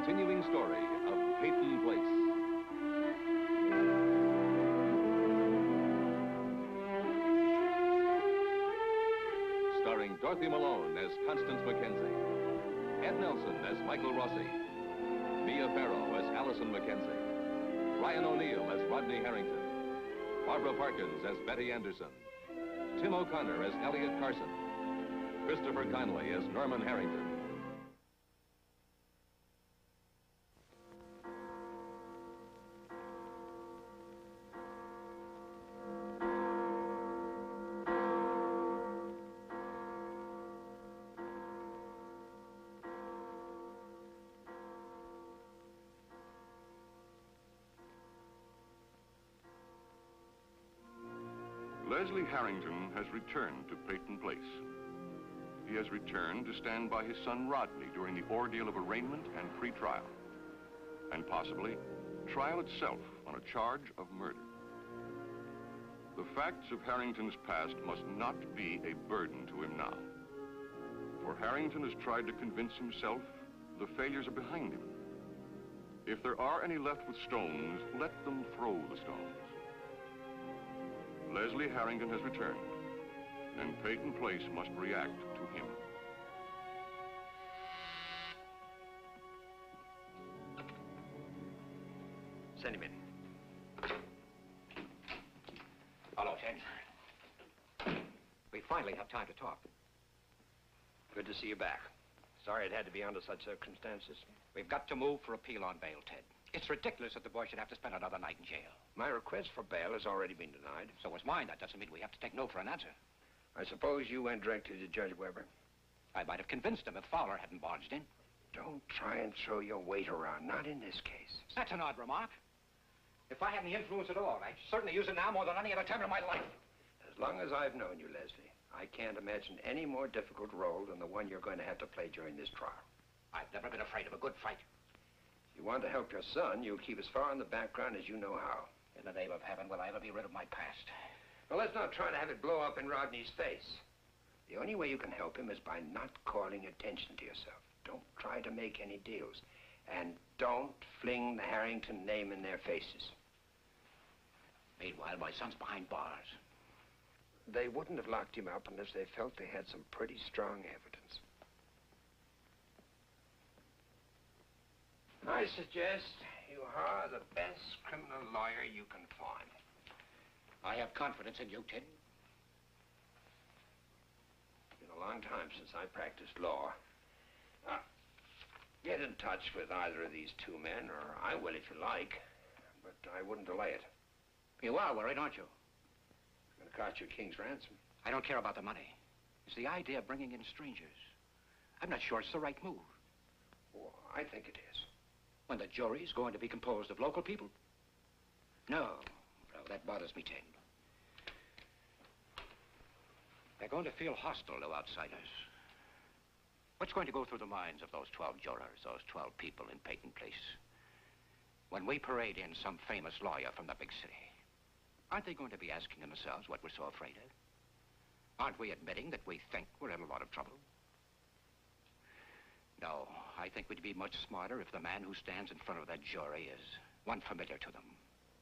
continuing story of Peyton Place. Starring Dorothy Malone as Constance Mackenzie, Ed Nelson as Michael Rossi, Mia Farrow as Allison Mackenzie, Ryan O'Neill as Rodney Harrington, Barbara Parkins as Betty Anderson, Tim O'Connor as Elliot Carson, Christopher Conley as Norman Harrington. Leslie Harrington has returned to Peyton Place. He has returned to stand by his son Rodney during the ordeal of arraignment and pre-trial, and possibly trial itself on a charge of murder. The facts of Harrington's past must not be a burden to him now, for Harrington has tried to convince himself the failures are behind him. If there are any left with stones, let them throw the stones. Leslie Harrington has returned, and Peyton Place must react to him. Send him in. Hello, Ted. We finally have time to talk. Good to see you back. Sorry it had to be under such circumstances. We've got to move for appeal on bail, Ted. It's ridiculous that the boy should have to spend another night in jail. My request for bail has already been denied. So was mine. That doesn't mean we have to take no for an answer. I suppose you went directly to Judge Weber? I might have convinced him if Fowler hadn't barged in. Don't try and throw your weight around. Not in this case. That's an odd remark. If I had any influence at all, I'd certainly use it now more than any other time in my life. As long as I've known you, Leslie, I can't imagine any more difficult role than the one you're going to have to play during this trial. I've never been afraid of a good fight. If you want to help your son, you'll keep as far in the background as you know how. In the name of heaven, will I ever be rid of my past? Well, let's not try to have it blow up in Rodney's face. The only way you can help him is by not calling attention to yourself. Don't try to make any deals. And don't fling the Harrington name in their faces. Meanwhile, my son's behind bars. They wouldn't have locked him up unless they felt they had some pretty strong evidence. I suggest you hire the best criminal lawyer you can find. I have confidence in you, Ted. It's been a long time since I practiced law. Get in touch with either of these two men, or I will if you like, but I wouldn't delay it. You are worried, aren't you? It's going to cost you a king's ransom. I don't care about the money. It's the idea of bringing in strangers. I'm not sure it's the right move. Well, I think it is. When the jury's going to be composed of local people? No, that bothers me, Ted. They're going to feel hostile to outsiders. What's going to go through the minds of those 12 jurors, those 12 people in Peyton Place? When we parade in some famous lawyer from the big city, aren't they going to be asking themselves what we're so afraid of? Aren't we admitting that we think we're in a lot of trouble? No, I think we'd be much smarter if the man who stands in front of that jury is one familiar to them,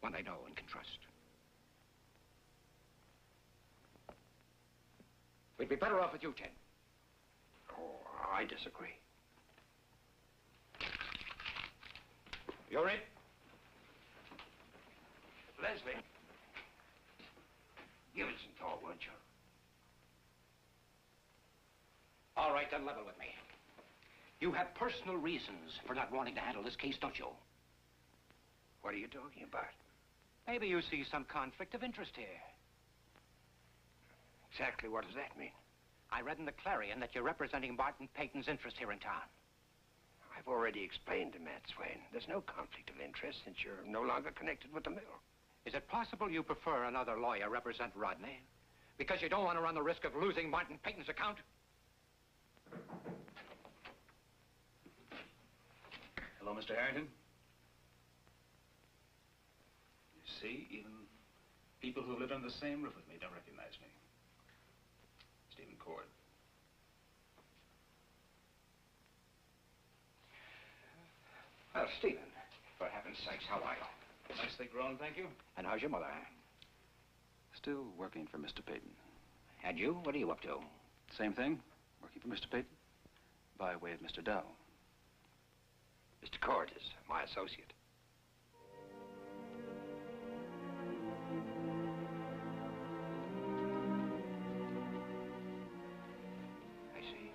one they know and can trust. We'd be better off with you, Ted. Oh, I disagree. You're in? Leslie, give it some thought, won't you? All right, then level with me. You have personal reasons for not wanting to handle this case, don't you? What are you talking about? Maybe you see some conflict of interest here. Exactly what does that mean? I read in the Clarion that you're representing Martin Peyton's interest here in town. I've already explained to Matt Swain. There's no conflict of interest since you're no longer connected with the mill. Is it possible you prefer another lawyer represent Rodney? Because you don't want to run the risk of losing Martin Peyton's account? Hello, Mr. Harrington. You see, even people who live under the same roof with me don't recognize me. Stephen Cord. Stephen, for heaven's sakes, how are you? Nicely grown, thank you. And how's your mother? Still working for Mr. Peyton. And you? What are you up to? Same thing, working for Mr. Peyton, by way of Mr. Dow. Mr. Cord is my associate. I see.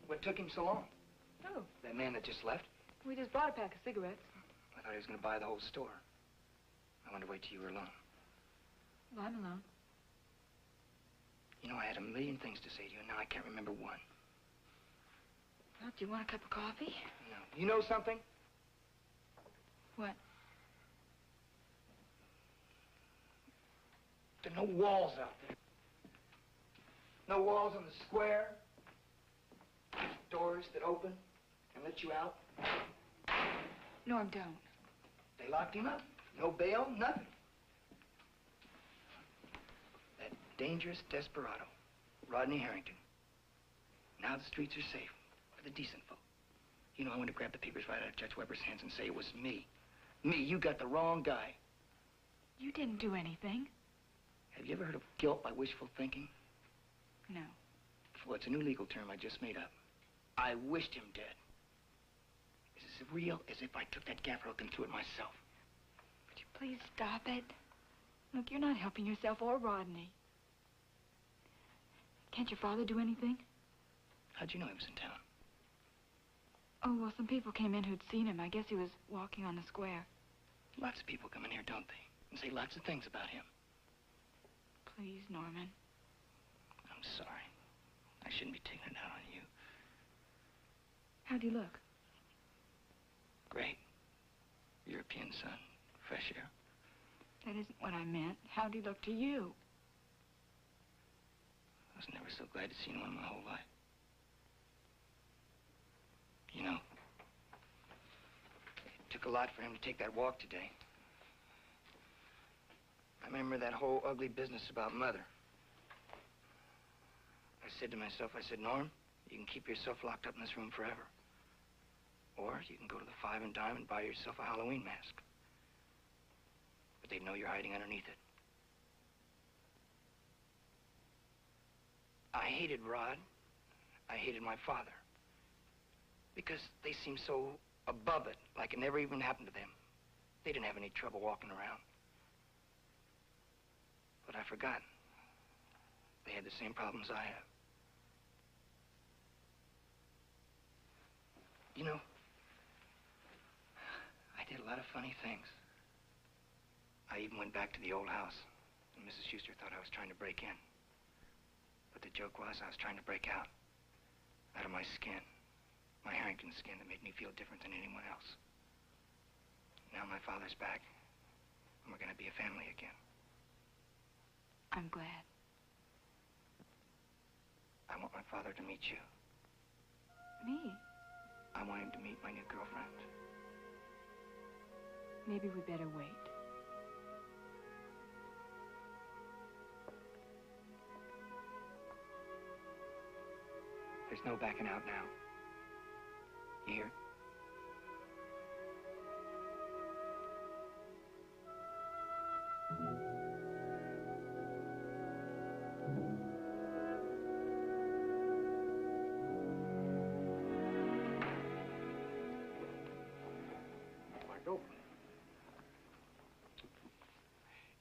What took him so long? Oh, That man that just left? we just bought a pack of cigarettes. I thought he was going to buy the whole store. I wanted to wait till you were alone. Well, I'm alone. You know, I had a million things to say to you, and now I can't remember one. Well, do you want a cup of coffee? No. You know something? What? There are no walls out there. No walls on the square. Doors that open and let you out. Norm, don't. They locked him up. No bail, nothing. That dangerous desperado, Rodney Harrington. Now the streets are safe for the decent folk. You know, I want to grab the papers right out of Judge Weber's hands and say it was me. Me, you got the wrong guy. You didn't do anything. Have you ever heard of guilt by wishful thinking? No. Well, it's a new legal term I just made up. I wished him dead. It's as real as if I took that gaffer hook and threw it myself. Would you please stop it? Look, you're not helping yourself or Rodney. Can't your father do anything? How'd you know he was in town? Oh, well, some people came in who'd seen him. I guess he was walking on the square. Lots of people come in here, don't they? And say lots of things about him. Please, Norman. I'm sorry. I shouldn't be taking it out on you. How'd he look? Great. European sun. Fresh air. That isn't what I meant. How'd he look to you? I was never so glad to see anyone in my whole life. You know, it took a lot for him to take that walk today. I remember that whole ugly business about Mother. I said to myself, Norm, you can keep yourself locked up in this room forever. Or you can go to the Five and Dime and buy yourself a Halloween mask. But they'd know you're hiding underneath it. I hated Rod. I hated my father. Because they seemed so above it, like it never even happened to them. They didn't have any trouble walking around. But I forgot. They had the same problems I have. You know, I did a lot of funny things. I even went back to the old house, and Mrs. Schuster thought I was trying to break in. But the joke was I was trying to break out of my skin, my Harrington skin that made me feel different than anyone else. Now my father's back, and we're going to be a family again. I'm glad. I want my father to meet you. Me? I want him to meet my new girlfriend. Maybe we better wait. There's no backing out now. You hear? Michael.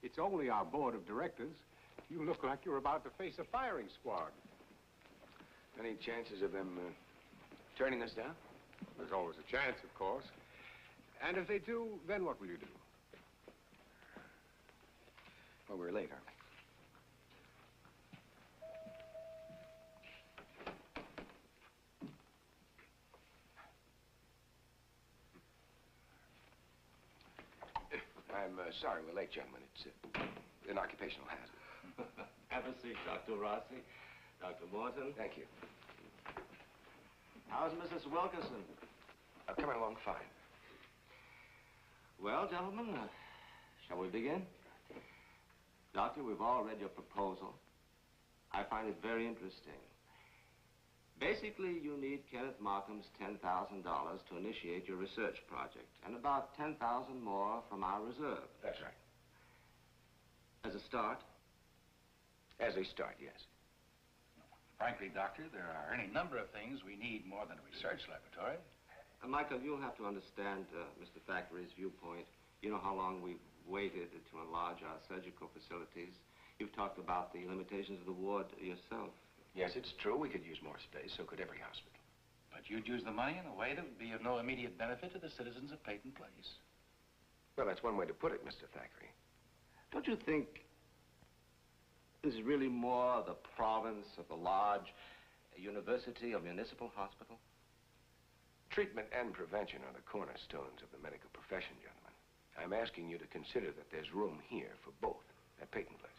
It's only our board of directors. You look like you're about to face a firing squad. Any chances of them turning us down? There's always a chance, of course. And if they do, then what will you do? Well, we're late, aren't I'm sorry we're late, gentlemen. It's an occupational hazard. Have a seat, Dr. Rossi. Dr. Morton. Thank you. How's Mrs. Wilkerson? Coming along fine. Well, gentlemen, shall we begin? Doctor, we've all read your proposal. I find it very interesting. Basically, you need Kenneth Markham's $10,000 to initiate your research project, and about $10,000 more from our reserve. That's right. As a start? As a start, yes. Frankly, Doctor, there are any number of things we need more than a research laboratory. Michael, you'll have to understand Mr. Thackeray's viewpoint. You know how long we've waited to enlarge our surgical facilities. You've talked about the limitations of the ward yourself. Yes, it's true. We could use more space. So could every hospital. But you'd use the money in a way that would be of no immediate benefit to the citizens of Peyton Place. Well, that's one way to put it, Mr. Thackeray. Don't you think this is really more the province of the large university or municipal hospital? Treatment and prevention are the cornerstones of the medical profession, gentlemen. I'm asking you to consider that there's room here for both at Peyton Place.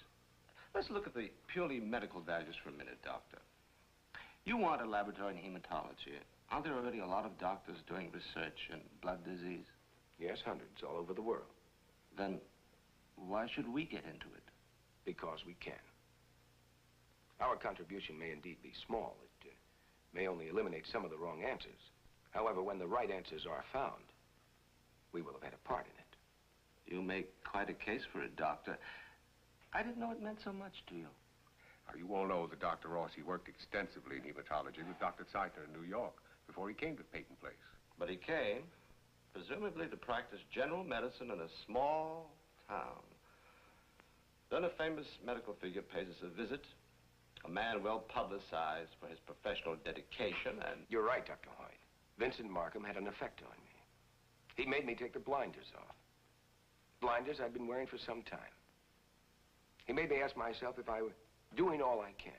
Let's look at the purely medical values for a minute, Doctor. You want a laboratory in hematology. Aren't there already a lot of doctors doing research in blood disease? Yes, hundreds all over the world. Then why should we get into it? Because we can. Our contribution may indeed be small. It may only eliminate some of the wrong answers. However, when the right answers are found, we will have had a part in it. You make quite a case for it, Doctor. I didn't know it meant so much to you. Now, you all know that Dr. Rossi worked extensively in hematology with Dr. Zeitler in New York before he came to Peyton Place. But he came, presumably to practice general medicine in a small town. Then a famous medical figure pays us a visit, a man well publicized for his professional dedication, and... You're right, Dr. Hoyt. Vincent Markham had an effect on me. He made me take the blinders off. Blinders I'd been wearing for some time. He made me ask myself if I were doing all I can.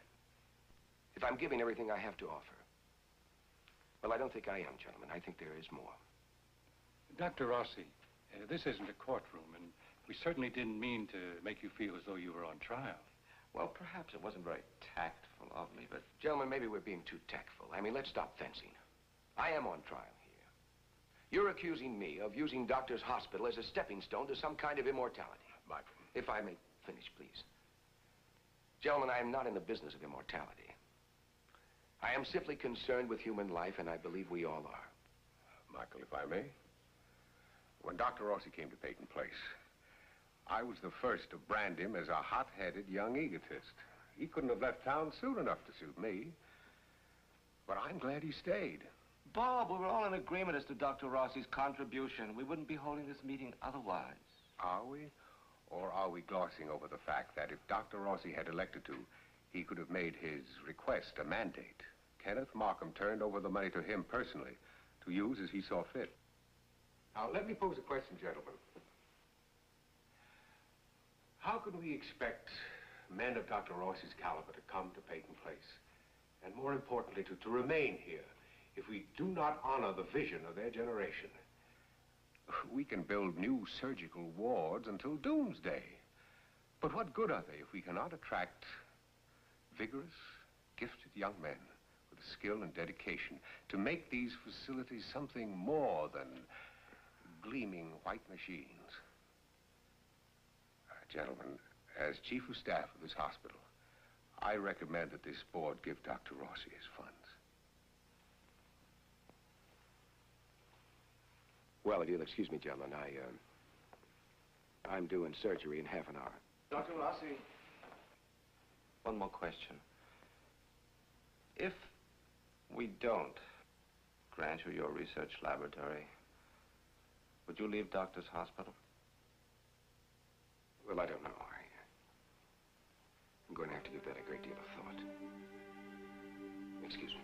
If I'm giving everything I have to offer. Well, I don't think I am, gentlemen. I think there is more. Dr. Rossi, this isn't a courtroom, and we certainly didn't mean to make you feel as though you were on trial. Well, perhaps it wasn't very tactful of me, but... Gentlemen, maybe we're being too tactful. I mean, let's stop fencing. I am on trial here. You're accusing me of using Doctor's Hospital as a stepping stone to some kind of immortality. Michael. If I may finish, please. Gentlemen, I am not in the business of immortality. I am simply concerned with human life, and I believe we all are. Michael, if I may. When Dr. Rossi came to Peyton Place, I was the first to brand him as a hot-headed young egotist. He couldn't have left town soon enough to suit me. But I'm glad he stayed. Bob, we were all in agreement as to Dr. Rossi's contribution. We wouldn't be holding this meeting otherwise. Are we? Or are we glossing over the fact that if Dr. Rossi had elected to, he could have made his request a mandate? Kenneth Markham turned over the money to him personally to use as he saw fit. Now, let me pose a question, gentlemen. How can we expect men of Dr. Rossi's caliber to come to Peyton Place? And more importantly, to remain here if we do not honor the vision of their generation? We can build new surgical wards until doomsday. But what good are they if we cannot attract vigorous, gifted young men with skill and dedication to make these facilities something more than gleaming white machines? Gentlemen, as Chief of Staff of this hospital, I recommend that this board give Dr. Rossi his funds. Well, if you'll excuse me, gentlemen, I'm due in surgery in half an hour. Dr. Rossi, one more question. If we don't grant you your research laboratory, would you leave Doctor's Hospital? Well, I don't know. I'm going to have to give that a great deal of thought. Excuse me.